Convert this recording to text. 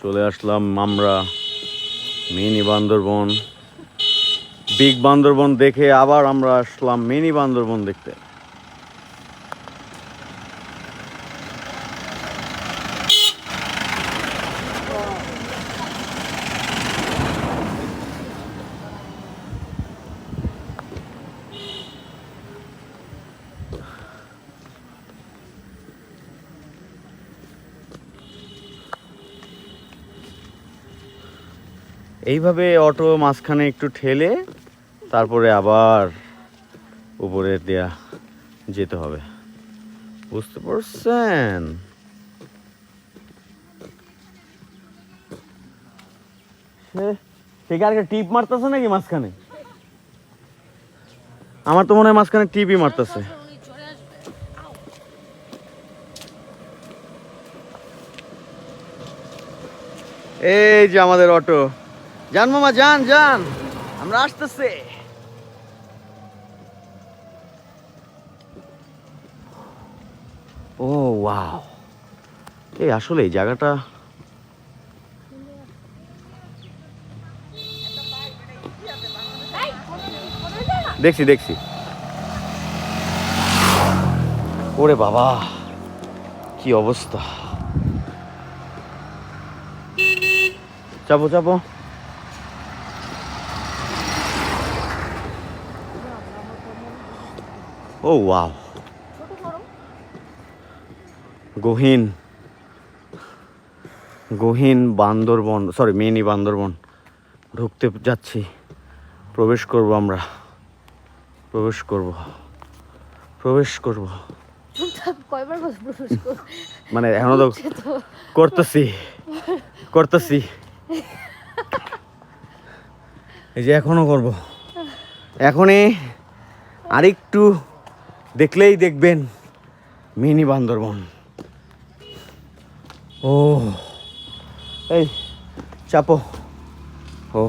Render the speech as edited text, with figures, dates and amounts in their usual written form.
চলে আসলাম আমরা mini Bandarban. Big Bandarban দেখে আবার আমরা আসলাম মিনি বান্দরবন দেখতে। এইভাবে অটো মাঝখানে একটু ঠেলে তারপরে আবার উপরে দেয়া যেতে হবে, বুঝতে পারছেন? সে আর টিপ মারতেছে নাকি মাঝখানে? আমার তো মনে হয় মাঝখানে টিপই মারতেছে। এই যে আমাদের অটো। যান মামা, যান যান, আমরা আসতেছি। ও ওয়াও, এই আসলে এই জায়গাটা দেখছি দেখছি। ওরে বাবা, কি অবস্থা! চাপো চাপো। ও ওয়াও, গহীন গহীন বান্দরবন, সরি মিনি বান্দরবন ঢুকতে যাচ্ছি। প্রবেশ করব আমরা, প্রবেশ করব। মানে এখনো তো করতেছি এই যে এখনো করব। এখনই আরেকটু দেখলেই দেখবেন মিনি বান্দরবন। ও এই চাপো। ও